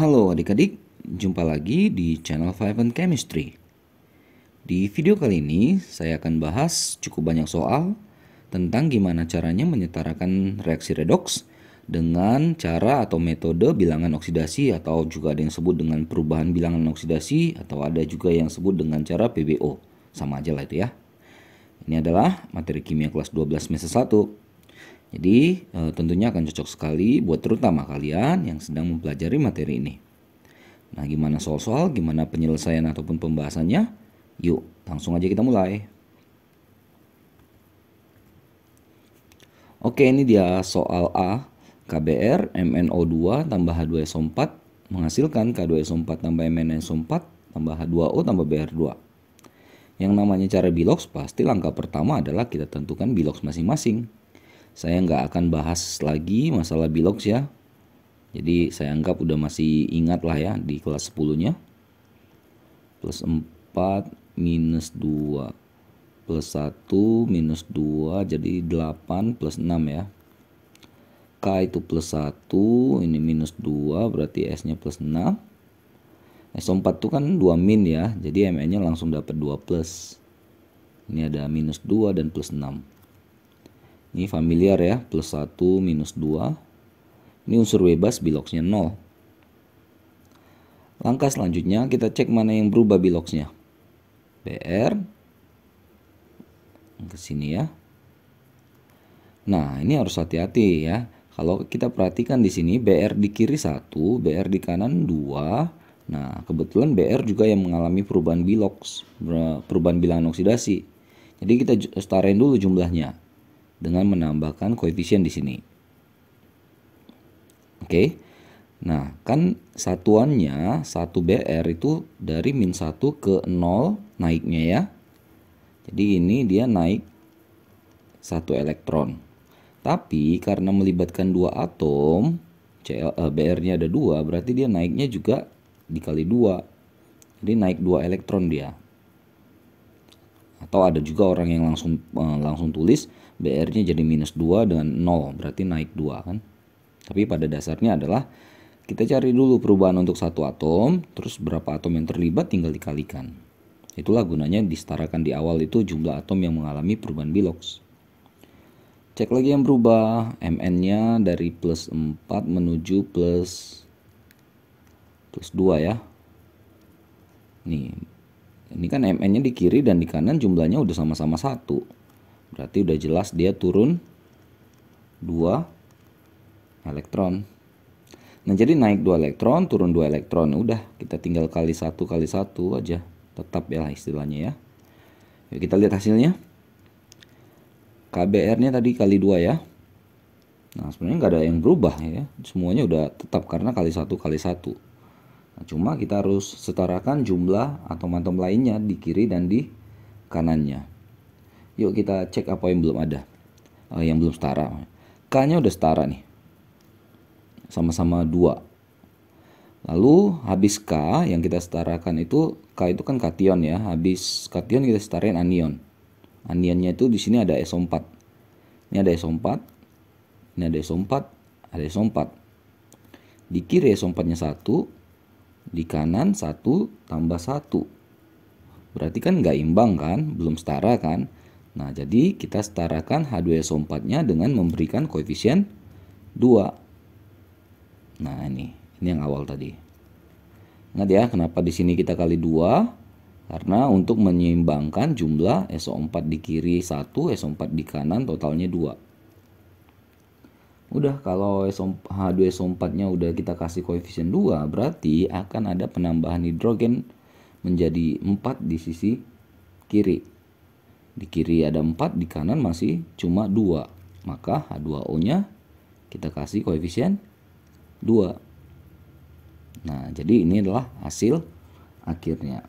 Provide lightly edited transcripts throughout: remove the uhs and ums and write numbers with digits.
Halo adik-adik, jumpa lagi di channel Five and Chemistry. Di video kali ini saya akan bahas cukup banyak soal tentang gimana caranya menyetarakan reaksi redox dengan cara atau metode bilangan oksidasi, atau juga ada yang sebut dengan perubahan bilangan oksidasi, atau ada juga yang sebut dengan cara PBO. Sama aja lah itu ya. Ini adalah materi kimia kelas 12 semester 1. Jadi tentunya akan cocok sekali buat terutama kalian yang sedang mempelajari materi ini. Nah, gimana soal-soal, gimana penyelesaian ataupun pembahasannya? Yuk, langsung aja kita mulai. Oke, ini dia soal A. KBr MnO2 tambah H2SO4 menghasilkan K2SO4 tambah MnSO4 tambah H2O tambah Br2. Yang namanya cara bilox, pasti langkah pertama adalah kita tentukan bilox masing-masing. Saya nggak akan bahas lagi masalah bilox ya. Jadi saya anggap udah masih ingat lah ya di kelas 10-nya. Plus 4 minus 2 plus 1 minus 2 jadi 8 plus 6 ya. K itu plus 1, ini minus 2 berarti S-nya plus 6. SO4 itu kan 2 min ya, jadi Mn-nya langsung dapat 2 plus. Ini ada minus 2 dan plus 6. Ini familiar ya, plus 1 minus 2. Ini unsur bebas, biloxnya 0. Langkah selanjutnya kita cek mana yang berubah biloxnya. Br ke sini ya. Nah, ini harus hati-hati ya. Kalau kita perhatikan di sini Br di kiri 1, Br di kanan 2. Nah, kebetulan Br juga yang mengalami perubahan bilox, perubahan bilangan oksidasi. Jadi kita setarain dulu jumlahnya dengan menambahkan koefisien di sini. Oke. Nah, kan satuannya 1 Br itu dari min 1 ke 0 naiknya ya. Jadi ini dia naik 1 elektron. Tapi karena melibatkan 2 atom, Br-nya ada 2, berarti dia naiknya juga dikali 2. Jadi naik 2 elektron dia. Atau ada juga orang yang langsung tulis Br-nya jadi minus 2 dengan 0, berarti naik 2 kan. Tapi pada dasarnya adalah kita cari dulu perubahan untuk satu atom, terus berapa atom yang terlibat tinggal dikalikan. Itulah gunanya disetarakan di awal itu jumlah atom yang mengalami perubahan bilox. Cek lagi yang berubah, Mn-nya dari plus 4 menuju plus 2 ya. Nih, ini kan Mn-nya di kiri dan di kanan jumlahnya udah sama-sama 1. Berarti udah jelas dia turun 2 elektron. Nah, jadi naik 2 elektron, turun 2 elektron. Udah, kita tinggal kali 1 aja. Tetap ya istilahnya ya. Yuk kita lihat hasilnya. KBr-nya tadi kali 2 ya. Nah, sebenarnya nggak ada yang berubah ya. Semuanya udah tetap karena kali 1 kali 1. Nah, cuma kita harus setarakan jumlah atom-atom lainnya di kiri dan di kanannya. Yuk kita cek apa yang belum ada. Yang belum setara. K-nya udah setara nih. Sama-sama 2. Lalu habis K yang kita setarakan itu, K itu kan kation ya. Habis kation kita setarain anion. Anionnya itu di sini ada SO4. Ini ada SO4. Ini ada SO4, ada SO4. Di kiri SO4-nya 1, di kanan 1 tambah 1. Berarti kan nggak imbang kan, belum setara kan. Nah, jadi kita setarakan H2SO4-nya dengan memberikan koefisien 2. Nah, ini yang awal tadi. Ingat ya, kenapa di sini kita kali 2? Karena untuk menyeimbangkan jumlah SO4 di kiri 1, SO4 di kanan totalnya 2. Udah, kalau H2SO4-nya udah kita kasih koefisien 2, berarti akan ada penambahan hidrogen menjadi 4 di sisi kiri. Di kiri ada 4, di kanan masih cuma 2. Maka H2O-nya kita kasih koefisien 2. Nah, jadi ini adalah hasil akhirnya.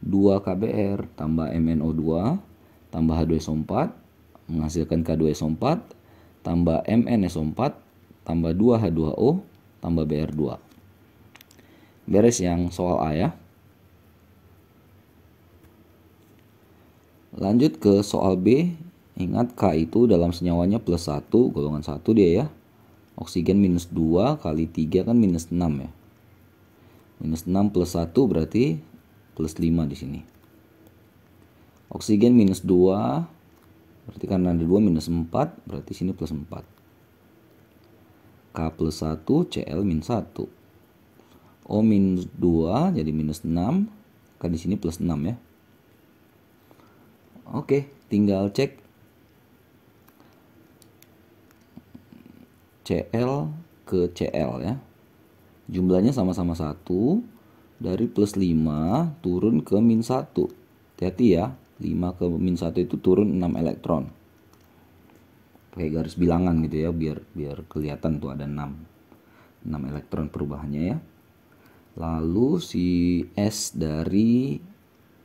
2 KBr tambah MnO2 tambah H2SO4 menghasilkan K2SO4 tambah MnSO4 tambah 2 H2O tambah Br2. Beres yang soal A ya. Lanjut ke soal B. Ingat K itu dalam senyawanya plus 1, golongan 1 dia ya. Oksigen minus 2 kali 3 kan minus 6 ya. Minus 6 plus 1 berarti plus 5 di sini. Oksigen minus 2, berarti karena ada 2 minus 4, berarti sini plus 4. K plus 1, Cl minus 1. O minus 2 jadi minus 6, kan di sini plus 6 ya. Oke, tinggal cek Cl ke Cl ya. Jumlahnya sama-sama 1, dari plus 5 turun ke min 1. Hati-hati ya, 5 ke min 1 itu turun 6 elektron. Pakai garis bilangan gitu ya, biar kelihatan tuh ada 6 elektron perubahannya ya. Lalu si S dari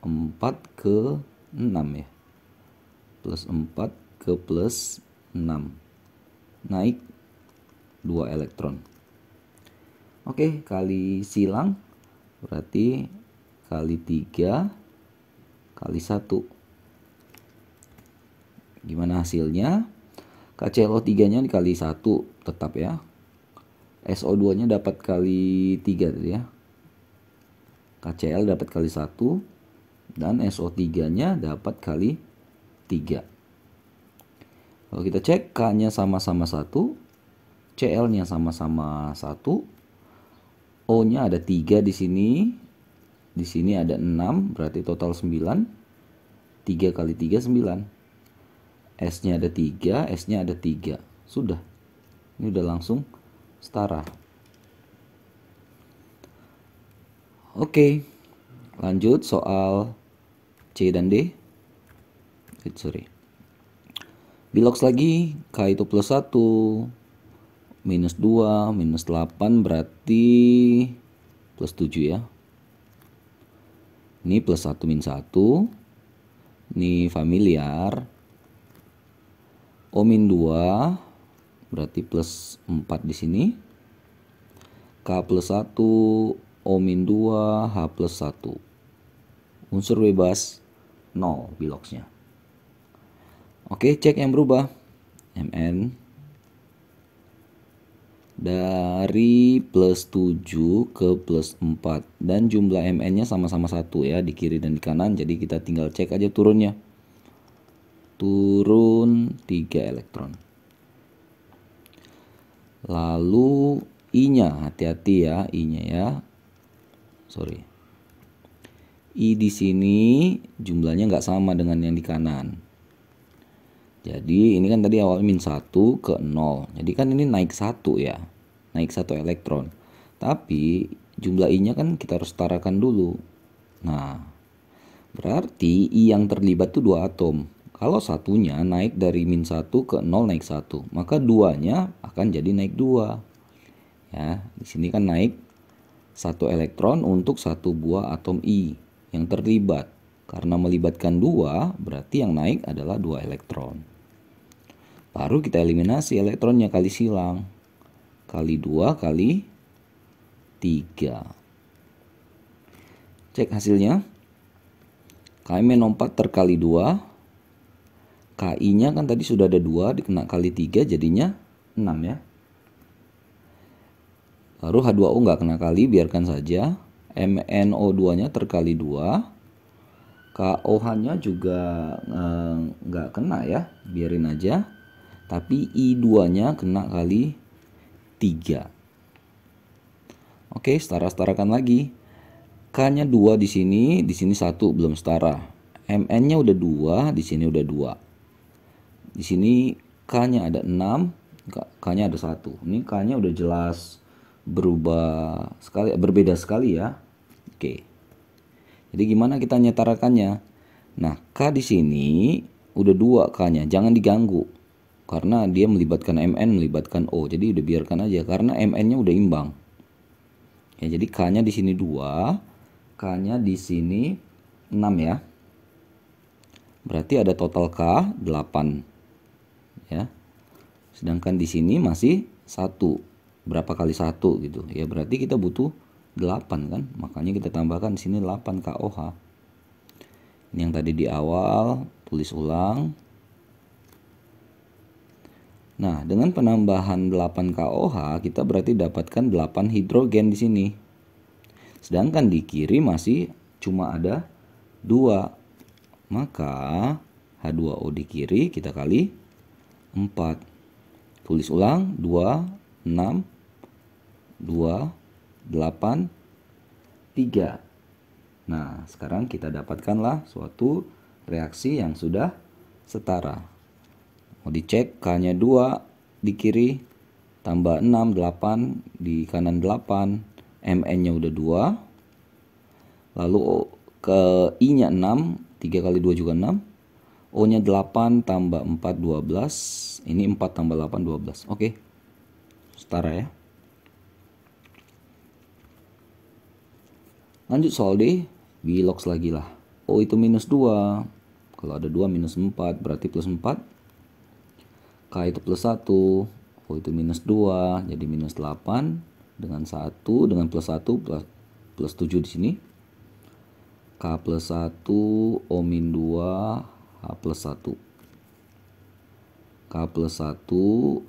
4 ke 6 ya. Plus 4 ke plus 6. Naik 2 elektron. Oke, kali silang berarti kali 3 kali 1. Gimana hasilnya? KClO3-nya dikali 1 tetap ya. SO2-nya dapat kali 3 tadi ya. KCl dapat kali 1 dan SO3-nya dapat kali 3. Kalau kita cek K-nya sama-sama 1, Cl-nya sama-sama 1, O-nya ada 3 di sini. Di sini ada 6, berarti total 9. 3 kali 3 9. S-nya ada 3, S-nya ada 3. Sudah. Ini udah langsung setara. Oke. Lanjut soal C dan D. Sorry. Bilox lagi, K itu plus 1. Minus 2, minus 8 berarti plus 7 ya. Ini plus 1 min 1. Ini familiar. O min 2 berarti plus 4 di sini. K plus 1, O min 2, H plus 1. Unsur bebas 0 biloxnya. Oke, cek yang berubah. Mn dari plus 7 ke plus 4 dan jumlah Mn nya sama-sama 1 ya, di kiri dan di kanan, jadi kita tinggal cek aja turunnya. Turun 3 elektron. Lalu I-nya, hati-hati ya, I-nya ya. Sorry. I di sini jumlahnya nggak sama dengan yang di kanan. Jadi ini kan tadi awalnya min 1 ke 0. Jadi kan ini naik 1 ya. Naik 1 elektron. Tapi jumlah I-nya kan kita harus setarakan dulu. Nah, berarti I yang terlibat tuh 2 atom. Kalau satunya naik dari min 1 ke 0 naik 1, maka duanya akan jadi naik 2. Ya, di sini kan naik 1 elektron untuk 1 buah atom I yang terlibat. Karena melibatkan 2, berarti yang naik adalah 2 elektron. Baru kita eliminasi elektronnya kali silang. Kali 2 kali 3. Cek hasilnya. Kmn4 terkali 2. Ki-nya kan tadi sudah ada 2, dikena kali 3 jadinya 6 ya. Baru H2O nggak kena kali, biarkan saja. MnO2-nya terkali 2. KOH-nya juga nggak kena ya, biarin aja. Tapi I2-nya kena kali 3. Oke, setara-setarakan lagi. K-nya 2 di sini 1 belum setara. Mn-nya udah 2, di sini udah 2. Di sini K-nya ada 6, K-nya ada 1. Ini K-nya udah jelas berbeda sekali ya. Oke. Jadi gimana kita nyetarakannya? Nah, K di sini udah 2 K-nya, jangan diganggu. Karena dia melibatkan Mn, melibatkan O. Jadi udah biarkan aja karena Mn-nya udah imbang. Ya, jadi K-nya di sini 2, K-nya di sini 6 ya. Berarti ada total K 8. Ya. Sedangkan di sini masih 1. Berapa kali 1 gitu. Ya berarti kita butuh 8 kan. Makanya kita tambahkan di sini 8 KOH. Ini yang tadi di awal, tulis ulang. Nah, dengan penambahan 8 KOH, kita berarti dapatkan 8 hidrogen di sini. Sedangkan di kiri masih cuma ada 2. Maka H2O di kiri kita kali 4. Tulis ulang, 2, 6, 2, 8, 3. Nah, sekarang kita dapatkanlah suatu reaksi yang sudah setara. Mau dicek, K-nya 2 di kiri, tambah 6, 8, di kanan 8, Mn-nya udah 2. Lalu ke I-nya 6, 3 kali 2 juga 6. O-nya 8 tambah 4, 12. Ini 4 tambah 8, 12. Oke, setara ya. Lanjut soal D, bilox lagi lah. O itu minus 2. Kalau ada 2 minus 4 berarti plus 4. K itu plus 1. O itu minus 2 jadi minus 8 dengan 1 dengan plus 1 plus 7 di sini. K plus 1 O min 2 H plus 1. K plus 1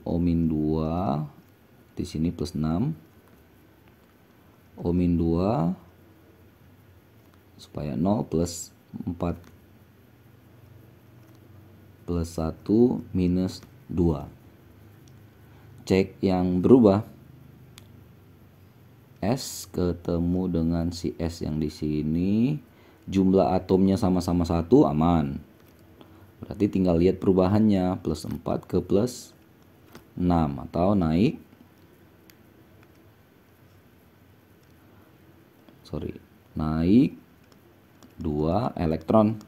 O min 2 di sini plus 6. O min 2 supaya 0 plus 4 plus 1 minus 2. Cek yang berubah. S ketemu dengan si S yang di sini. Jumlah atomnya sama-sama 1, aman. Berarti tinggal lihat perubahannya. Plus 4 ke plus 6. Atau naik. Naik 2 elektron.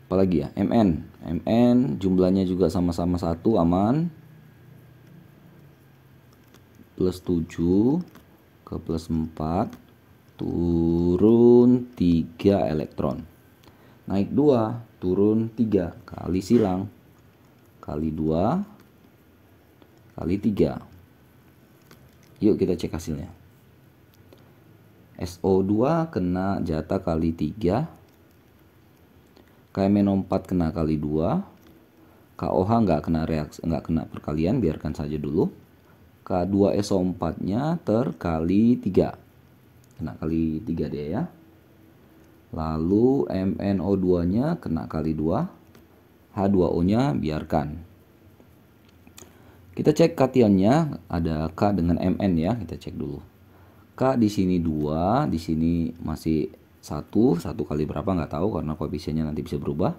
Apalagi ya, Mn jumlahnya juga sama-sama 1, aman. Plus 7 ke plus 4 turun 3 elektron. Naik 2 turun 3 kali silang. Kali 2 kali 3. Yuk kita cek hasilnya. SO2 kena jatah kali 3. KMNO4 kena kali 2. KOH nggak kena reaksi, nggak kena perkalian, biarkan saja dulu. K2SO4 nya terkali 3. Kena kali 3 dia ya. Lalu MnO2 nya kena kali 2. H2O nya biarkan. Kita cek kationnya, ada K dengan Mn ya, kita cek dulu. K di sini 2, di sini masih 1 kali berapa nggak tahu karena koefisiennya nanti bisa berubah.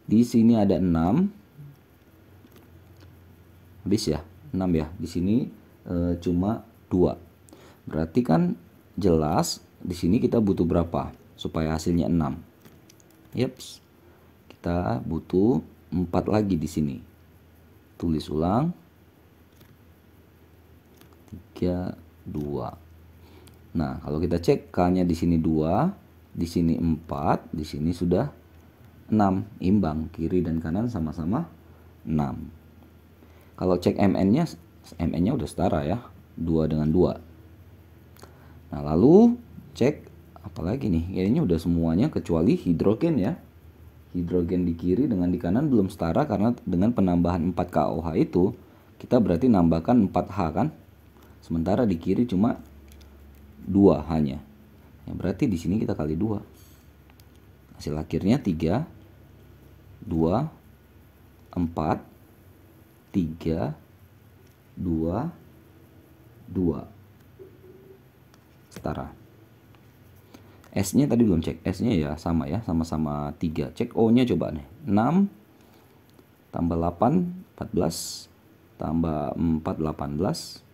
Di sini ada 6. Habis ya, 6 ya. Di sini cuma 2. Berarti kan jelas di sini kita butuh berapa supaya hasilnya 6. Yeps. Kita butuh 4 lagi di sini. Tulis ulang. 3, 2. Nah, kalau kita cek K-nya di sini 2, di sini 4, di sini sudah 6, imbang, kiri dan kanan sama-sama 6. Kalau cek Mn-nya udah setara ya, 2 dengan 2. Nah, lalu cek apalagi nih? Kayaknya udah semuanya kecuali hidrogen ya. Hidrogen di kiri dengan di kanan belum setara karena dengan penambahan 4 KOH itu kita berarti nambahkan 4H kan. Sementara di kiri cuma 2 hanya. Ya, berarti di sini kita kali 2. Hasil akhirnya 3, 2, 4, 3, 2, 2. Setara. S-nya tadi belum cek. S-nya ya sama ya, sama-sama 3. Cek O-nya coba nih. 6 tambah 8, 14. Tambah 4, 18.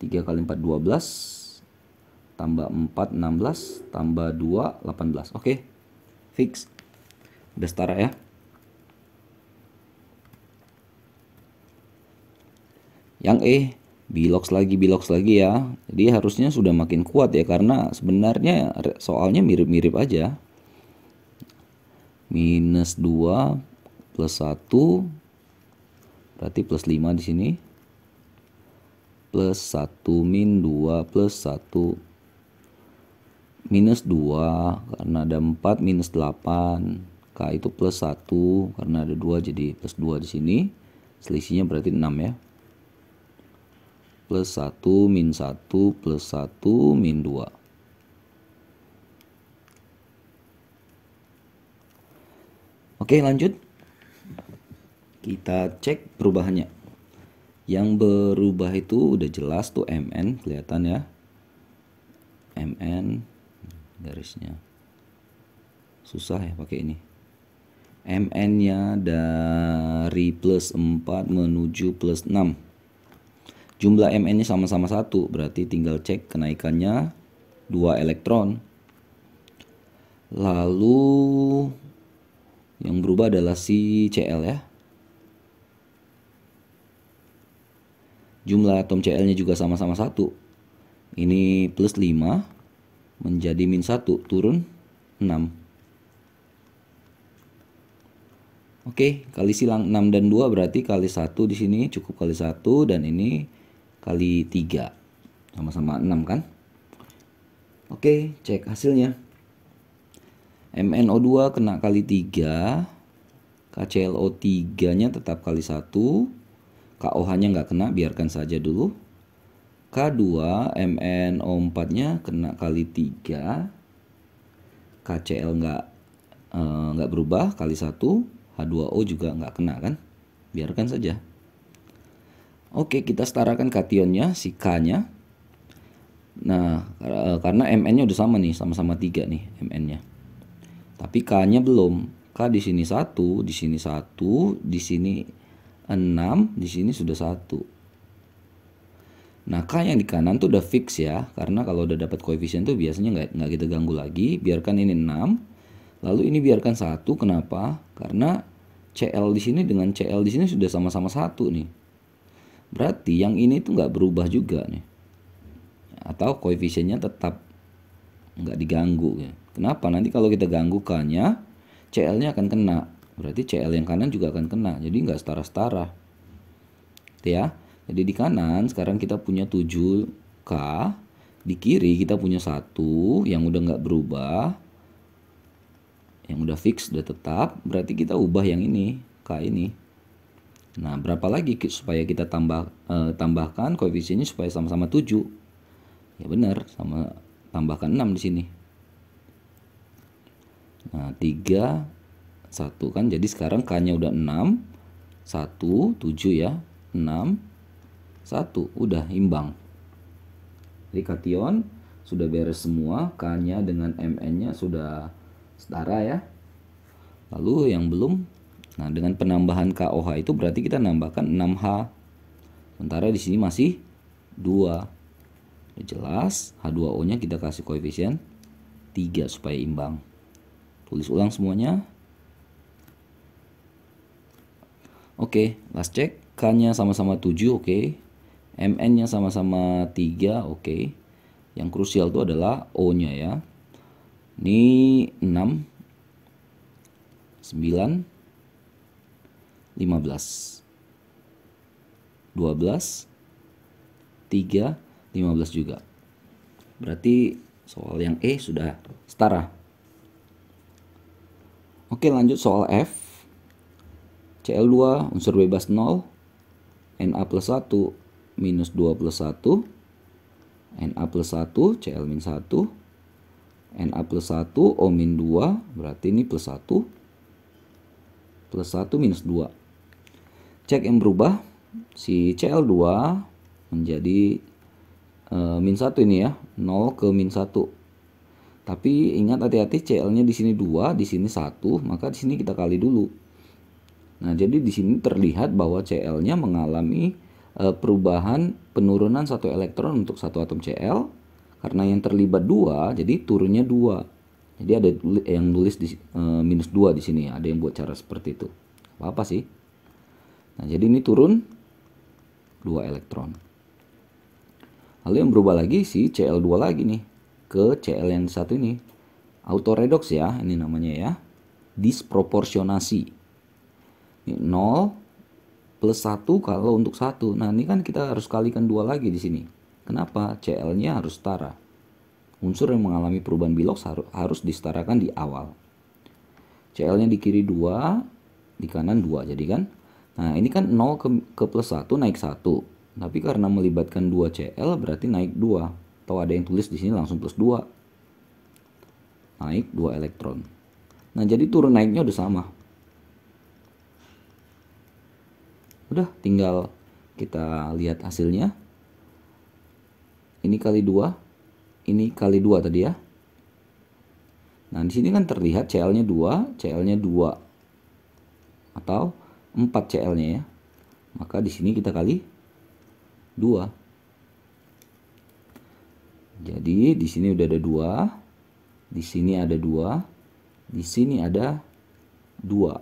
3 kali 4, 12. Tambah 4, 16. Tambah 2, 18. Oke. Fix. Udah setara ya. Yang E, bilox lagi ya. Jadi harusnya sudah makin kuat ya, karena sebenarnya soalnya mirip-mirip aja. Minus 2 plus 1 berarti plus 5 di sini. Plus 1 min 2 plus 1 minus 2 karena ada 4 minus 8. K itu plus 1 karena ada 2 jadi plus 2 di sini. Selisihnya berarti 6 ya. plus 1 min 1 plus 1 min 2. Oke, lanjut. Kita cek perubahannya. Yang berubah itu udah jelas tuh MN, kelihatan ya. MN garisnya. Susah ya pakai ini. MN-nya dari plus 4 menuju plus 6. Jumlah MN-nya sama-sama 1, berarti tinggal cek kenaikannya 2 elektron. Lalu yang berubah adalah si Cl ya. Jumlah atom Cl-nya juga sama-sama 1. Ini plus 5 menjadi min 1, turun 6. Oke, kali silang 6 dan 2 berarti kali 1 di sini cukup kali 1 dan ini kali 3. Sama-sama 6 kan? Oke, cek hasilnya. MnO2 kena kali 3, KClO3-nya tetap kali 1, KOH-nya nggak kena, biarkan saja dulu. K2, MnO4-nya kena kali 3, KCl nggak berubah kali 1, H2O juga nggak kena kan, biarkan saja. Oke, kita setarakan kationnya, si K-nya. Nah, karena Mn-nya udah sama nih, sama-sama 3 nih Mn-nya. Tapi K-nya belum. K di sini 1, di sini 1, di sini 6, di sini sudah 1. Nah, K yang di kanan tuh udah fix ya, karena kalau udah dapat koefisien tuh biasanya nggak kita ganggu lagi. Biarkan ini 6. Lalu ini biarkan 1, kenapa? Karena Cl di sini dengan Cl di sini sudah sama-sama 1 nih. Berarti yang ini tuh nggak berubah juga nih. Atau koefisiennya tetap nggak diganggu ya. Kenapa? Nanti kalau kita ganggu K-nya, Cl-nya akan kena. Berarti Cl yang kanan juga akan kena. Jadi nggak setara-setara. Ya. Jadi di kanan sekarang kita punya 7K. Di kiri kita punya 1 yang udah nggak berubah. Yang udah fix, udah tetap, berarti kita ubah yang ini, K ini. Nah, berapa lagi supaya kita tambahkan koefisiennya supaya sama-sama 7. Ya benar, sama tambahkan 6 di sini. Nah, 3 1 kan. Jadi sekarang K-nya udah 6, 1 7 ya. 6 1, udah imbang. Jadi kation sudah beres semua, K-nya dengan Mn-nya sudah setara ya. Lalu yang belum, nah dengan penambahan KOH itu berarti kita nambahkan 6H. Sementara di sini masih 2. Jelas, H2O-nya kita kasih koefisien 3 supaya imbang. Tulis ulang semuanya. Oke, last check. K-nya sama-sama 7, oke. Mn-nya sama-sama 3, oke. Yang krusial itu adalah O-nya ya. Ini 6, 9, 15, 12, 3, 15 juga. Berarti soal yang E sudah setara. Oke, lanjut soal F. Cl2 unsur bebas 0, Na plus 1 minus 2 plus 1, Na plus 1, Cl min 1, Na plus 1, O min 2, berarti ini plus 1, plus 1 minus 2. Cek yang berubah, si Cl2 menjadi min 1 ini ya, 0 ke min 1. Tapi ingat hati-hati Cl-nya di sini 2, di sini 1, maka di sini kita kali dulu. Nah, jadi di sini terlihat bahwa Cl-nya mengalami perubahan penurunan 1 elektron untuk 1 atom Cl. Karena yang terlibat 2, jadi turunnya 2. Jadi ada yang nulis di minus 2 di sini, ada yang buat cara seperti itu. Apa sih? Nah, jadi ini turun 2 elektron. Lalu yang berubah lagi si Cl2 lagi nih ke Cl yang satu ini. Autoredox ya, ini namanya ya. Disproporsionasi. Ini 0 plus 1 kalau untuk 1. Nah, ini kan kita harus kalikan 2 lagi di sini. Kenapa? Cl-nya harus setara. Unsur yang mengalami perubahan Bilox harus disetarakan di awal. Cl-nya di kiri 2, di kanan 2 jadi kan. Nah, ini kan 0 ke plus 1 naik 1. Tapi karena melibatkan 2 Cl berarti naik 2. Atau ada yang tulis di sini langsung plus 2. Naik 2 elektron. Nah, jadi turun naiknya udah sama. Udah tinggal kita lihat hasilnya. Ini kali 2, ini kali 2 tadi ya. Nah, di sini kan terlihat Cl-nya 2, Cl-nya 2. Atau 4 Cl-nya ya. Maka di sini kita kali 2. Jadi di sini udah ada 2, di sini ada 2, di sini ada 2.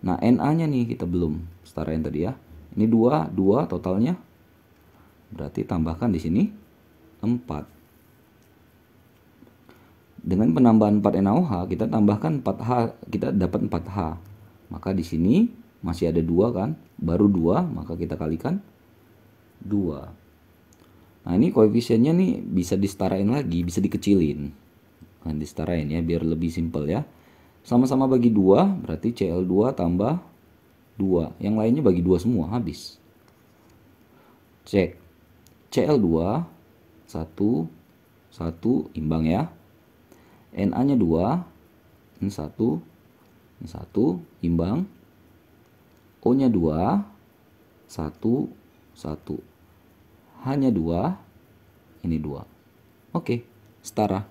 Nah, Na-nya nih kita belum setarain tadi ya. Ini 2 totalnya. Berarti tambahkan di sini 4. Dengan penambahan 4 NaOH kita tambahkan 4H, kita dapat 4H. Maka di sini masih ada 2 kan? Baru 2, maka kita kalikan 2. Nah, ini koefisiennya nih bisa disetarain lagi, bisa dikecilin. Nah, disetarain ya biar lebih simpel ya. Sama-sama bagi 2, berarti Cl2 tambah 2. Yang lainnya bagi 2 semua, habis. Cek. Cl2 1 1 imbang ya. Na-nya 2, ini 1, ini 1 imbang. O-nya 2, 1 1. Hanya 2, ini 2. Oke, setara.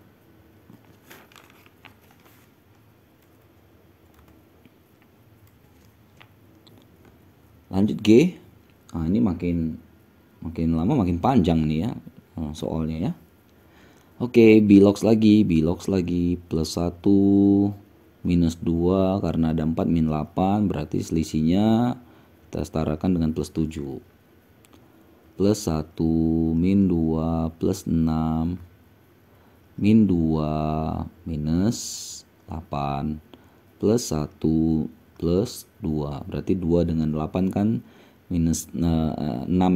Lanjut G. Nah, ini makin lama makin panjang nih ya soalnya ya. Oke, bilox lagi plus 1 minus 2 karena ada 4 min 8 berarti selisihnya kita setarakan dengan plus 7. Plus 1 min 2 plus 6 min 2 minus 8 plus 1 plus 2 berarti 2 dengan 8 kan minus 6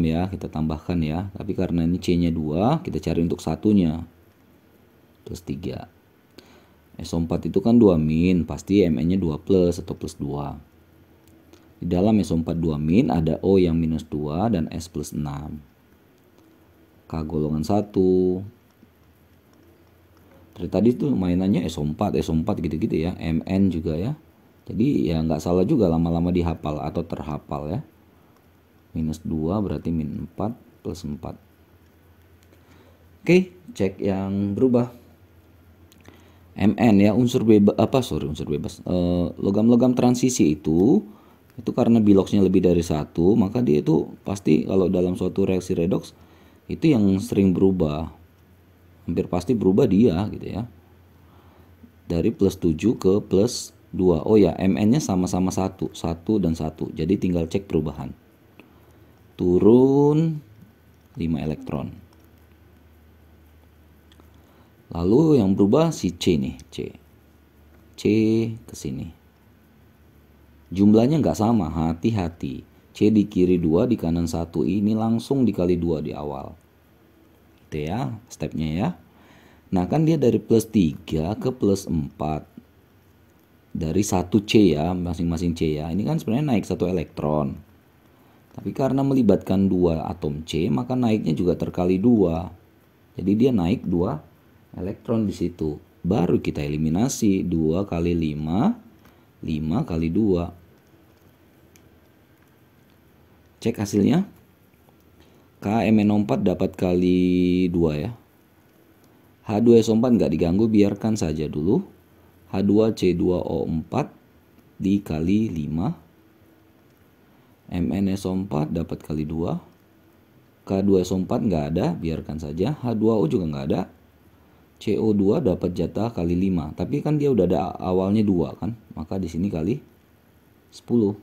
ya, kita tambahkan ya. Tapi karena ini C nya 2 kita cari untuk satunya plus 3. SO4 itu kan 2 min, pasti Mn nya 2 plus atau plus 2. Di dalam SO4 2 min ada O yang minus 2 dan S plus 6. K golongan 1. Dari tadi tuh mainannya SO4 gitu-gitu ya. Mn juga ya. Jadi ya nggak salah juga lama-lama dihafal atau terhafal ya. Minus 2 berarti min 4 plus 4. Oke, cek yang berubah. Mn ya, unsur bebas. Logam-logam transisi itu karena biloxnya lebih dari 1, maka dia itu pasti kalau dalam suatu reaksi redoks itu yang sering berubah. Hampir pasti berubah dia gitu ya. Dari plus 7 ke plus 2. Oh ya, Mn-nya sama-sama 1 dan 1. Jadi tinggal cek perubahan. Turun 5 elektron. Lalu yang berubah si C nih, C ke sini. Jumlahnya nggak sama, hati-hati. C di kiri 2, di kanan 1, ini langsung dikali 2 di awal. Itu ya, stepnya ya. Nah kan dia dari plus 3 ke plus 4. Dari 1 C ya, masing-masing C ya. Ini kan sebenarnya naik 1 elektron. Tapi karena melibatkan 2 atom C, maka naiknya juga terkali 2. Jadi dia naik 2 elektron di situ. Baru kita eliminasi 2 kali 5, 5 kali 2. Cek hasilnya. KMNO4 dapat kali 2 ya. H2SO4 nggak diganggu, biarkan saja dulu. H2C2O4 dikali 5. MnSO4 dapat kali 2. K2SO4 nggak ada, biarkan saja. H2O juga nggak ada. CO2 dapat jatah kali 5, tapi kan dia udah ada awalnya 2 kan, maka di sini kali 10.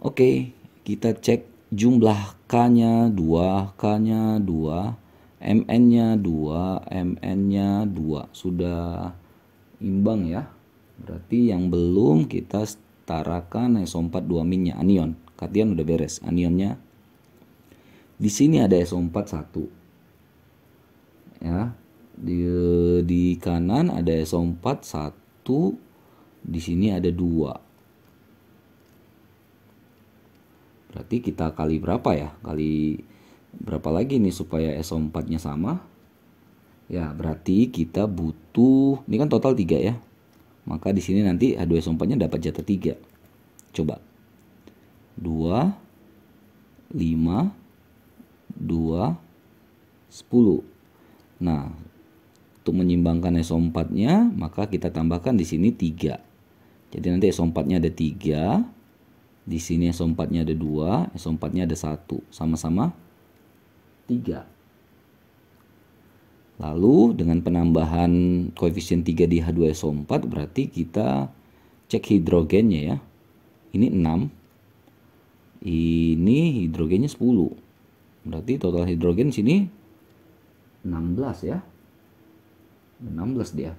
Oke, kita cek jumlah K-nya 2, K-nya 2, Mn-nya 2, Mn-nya 2. Sudah imbang ya. Berarti yang belum kita setarakan SO4 2 minnya anion. Kation udah beres, anionnya. Di sini ada SO4 1. Ya, di kanan ada SO4 1, di sini ada 2. Berarti kita kali berapa ya? Kali berapa lagi nih supaya SO4-nya sama? Ya, berarti kita butuh, ini kan total 3 ya. Maka di sini nanti H2SO4-nya dapat jatah 3. Coba. 2, 5, 2, 10. Nah, untuk menyimbangkan SO4-nya, maka kita tambahkan di sini 3. Jadi nanti SO4-nya ada 3. Di sini SO4-nya ada 2, SO4-nya ada 1. Sama-sama 3. Lalu dengan penambahan koefisien 3 di H2SO4 berarti kita cek hidrogennya ya. Ini 6. Ini hidrogennya 10. Berarti total hidrogen sini 16 ya. 16 dia.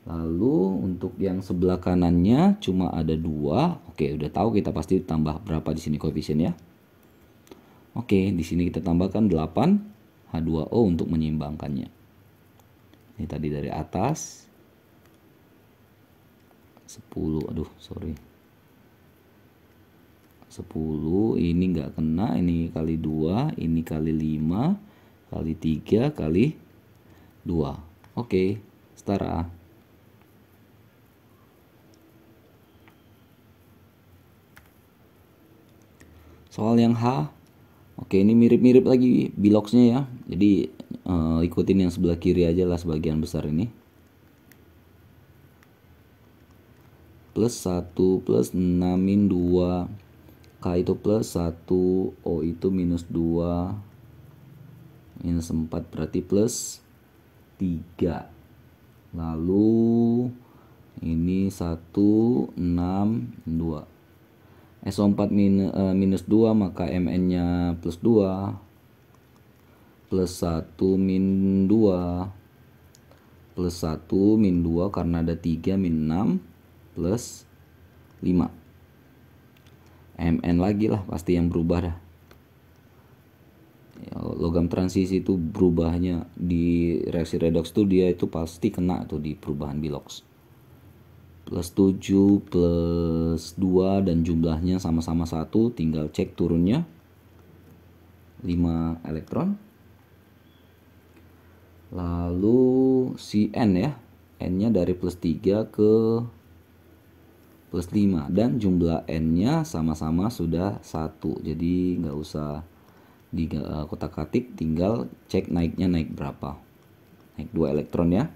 Lalu untuk yang sebelah kanannya cuma ada 2. Oke, udah tahu kita pasti tambah berapa di sini koefisiennya. Oke, di sini kita tambahkan 8 H2O untuk menyimbangkannya. Ini tadi dari atas 10, 10, ini nggak kena, ini kali 2, ini kali 5, kali 3, kali 2. Oke, setara. Soal yang H, oke ini mirip-mirip lagi biloxnya ya. Jadi ikutin yang sebelah kiri aja lah sebagian besar ini. Plus 1 plus 6 min 2. K itu plus 1, O itu minus 2. Minus 4 berarti plus 3. Lalu ini 1, 6, 2. SO4 minus 2 maka MN-nya plus 2. Plus 1 min 2. Plus 1 min 2 karena ada 3 min 6. Plus 5. MN lagi lah pasti yang berubah dah. Logam transisi itu berubahnya di reaksi redoks tuh dia itu pasti kena tuh di perubahan bilox. Plus 7 plus 2 dan jumlahnya sama-sama 1, tinggal cek turunnya 5 elektron. Lalu si N ya, N-nya dari plus 3 ke plus 5 dan jumlah N-nya sama-sama sudah 1. Jadi nggak usah di kotak-katik, tinggal cek naiknya naik berapa. Naik 2 elektron ya.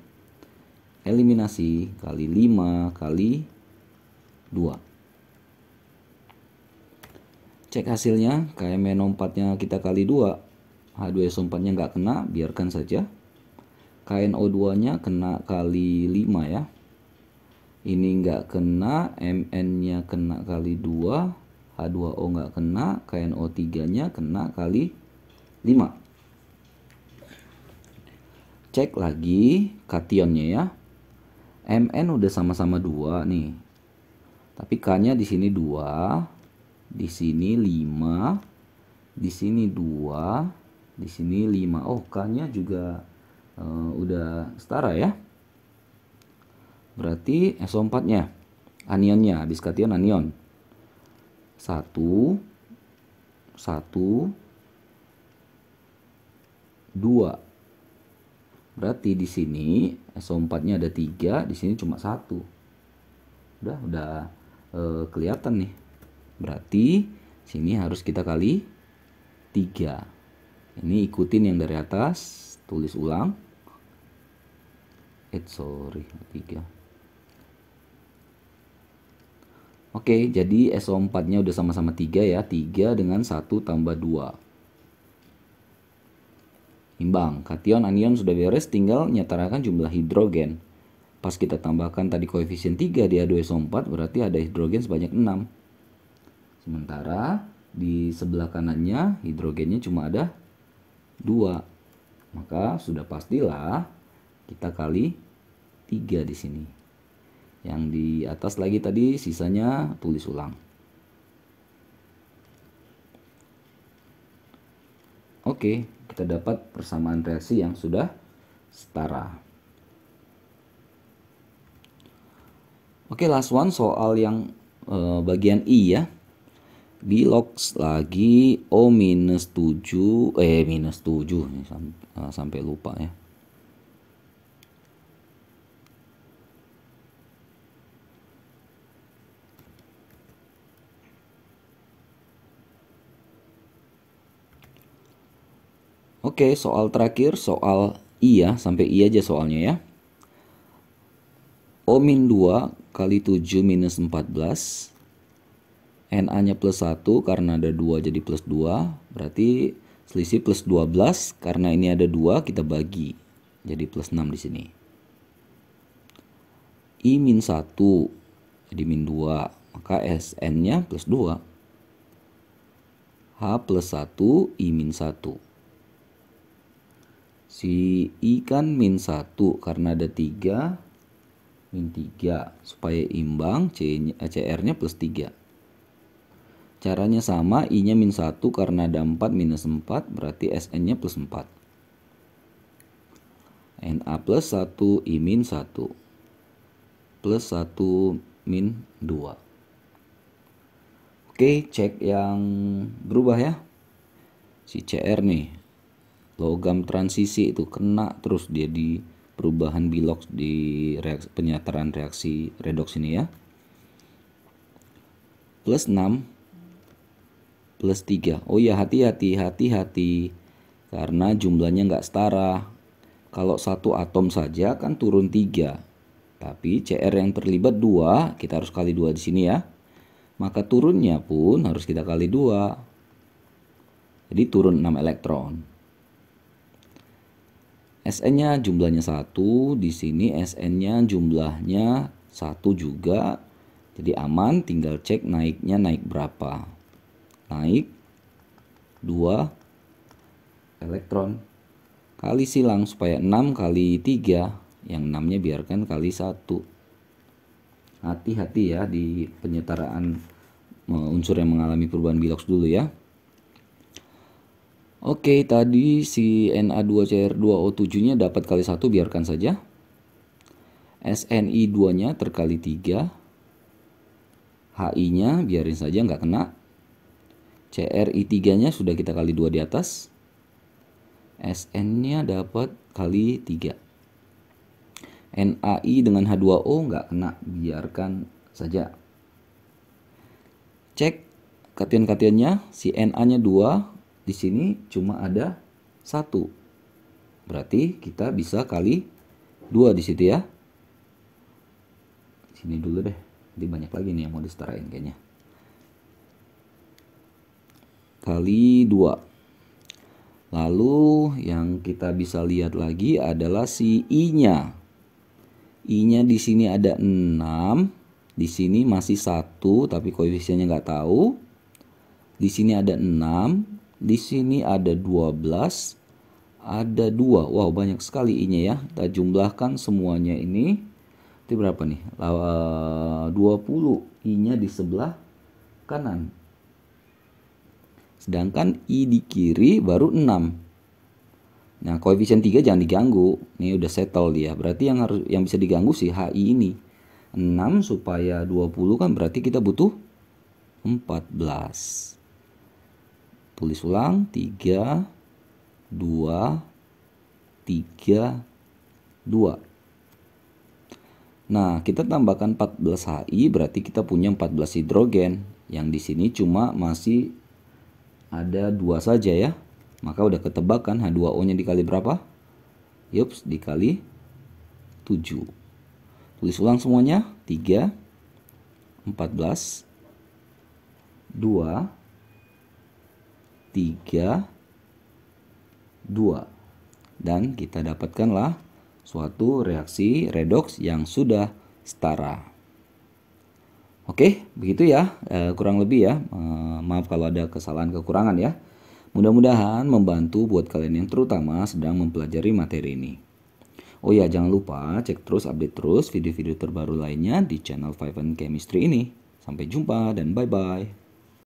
Eliminasi kali 5 kali 2. Cek hasilnya, KMNO4 nya kita kali 2. H2SO4 nya nggak kena, biarkan saja. KNO2 nya kena kali 5 ya. Ini nggak kena, MN nya kena kali 2. H2O nggak kena, KNO3 nya kena kali 5. Cek lagi kationnya ya. MN udah sama-sama 2 nih. Tapi K-nya di sini 2, di sini 5, di sini 2, di sini 5. Oh, K-nya juga udah setara ya. Berarti SO4-nya, anionnya, habis kation anion. 1, 1, 2. Berarti di sini SO4-nya ada 3, di sini cuma 1. Udah kelihatan nih. Berarti sini harus kita kali 3. Ini ikutin yang dari atas, tulis ulang. 3. Oke, jadi SO4-nya udah sama-sama 3 ya. 3 dengan 1 tambah 2. Imbang, kation anion sudah beres, tinggal nyetarakan jumlah hidrogen. Pas kita tambahkan tadi koefisien 3 di H2SO4 berarti ada hidrogen sebanyak 6. Sementara di sebelah kanannya hidrogennya cuma ada 2. Maka sudah pastilah kita kali 3 di sini. Yang di atas lagi tadi sisanya tulis ulang. Oke, kita dapat persamaan reaksi yang sudah setara. Oke, last one soal yang bagian I ya. Bilox lagi O minus 7 minus 7 nih, sampai lupa ya. Oke, soal terakhir, soal I ya, sampai I aja soalnya ya. O min 2 kali 7 minus 14. NA-nya plus 1 karena ada 2 jadi plus 2. Berarti selisih plus 12. Karena ini ada 2 kita bagi. Jadi plus 6 di sini. I min 1 jadi min 2. Maka SN-nya plus 2. H plus 1 I min 1. Si I kan min 1 karena ada 3. Min 3 supaya imbang CR-nya plus 3. Caranya sama, I-nya min 1 karena ada 4 minus 4 berarti SN-nya plus 4. NA plus 1 I min 1 plus 1 min 2. Oke, cek yang berubah ya. Si CR nih, logam transisi itu kena terus dia di perubahan Bilox di penyataan reaksi redoks ini ya. Plus 6 plus 3. Oh ya, hati-hati karena jumlahnya nggak setara. Kalau satu atom saja kan turun 3. Tapi CR yang terlibat 2, kita harus kali 2 di sini ya. Maka turunnya pun harus kita kali 2. Jadi turun 6 elektron. SN-nya jumlahnya 1, di sini SN-nya jumlahnya 1 juga. Jadi aman, tinggal cek naiknya naik berapa. Naik 2 elektron. Kali silang supaya 6 kali 3, yang 6-nya biarkan kali 1. Hati-hati ya di penyetaraan unsur yang mengalami perubahan Bilox dulu ya. Oke, tadi si Na2CR2O7-nya dapat kali 1, biarkan saja. SNI2-nya terkali 3. HI-nya biarin saja, nggak kena. CRI3-nya sudah kita kali 2 di atas. SN-nya dapat kali 3. NAI dengan H2O nggak kena, biarkan saja. Cek kation-kationnya, si Na-nya 2. Di sini cuma ada 1. Berarti kita bisa kali 2 di situ ya. Sini dulu deh. Jadi banyak lagi nih yang mau disetarain kayaknya. Kali 2. Lalu yang kita bisa lihat lagi adalah si I-nya. I-nya di sini ada 6. Di sini masih 1 tapi koefisiennya nggak tahu. Di sini ada 6. Di sini ada 12, ada 2. Wow, banyak sekali I-nya ya. Kita jumlahkan semuanya ini. Itu berapa nih? 20 I-nya di sebelah kanan. Sedangkan I di kiri baru 6. Nah, koefisien 3 jangan diganggu. Ini udah settle dia. Berarti yang bisa diganggu sih HI ini. 6 supaya 20 kan berarti kita butuh 14. Tulis ulang, 3, 2, 3, 2. Nah, kita tambahkan 14 HI berarti kita punya 14 hidrogen. Yang di sini cuma masih ada 2 saja ya. Maka udah ketebakan H2O-nya dikali berapa? Yups, dikali 7. Tulis ulang semuanya, 3, 14, 2, 3, 2. Dan kita dapatkanlah suatu reaksi redoks yang sudah setara. Oke, begitu ya, kurang lebih ya. Maaf kalau ada kesalahan kekurangan ya. Mudah-mudahan membantu buat kalian yang terutama sedang mempelajari materi ini. Oh ya, jangan lupa cek terus, update terus video-video terbaru lainnya di channel 5N Chemistry ini. Sampai jumpa dan bye-bye.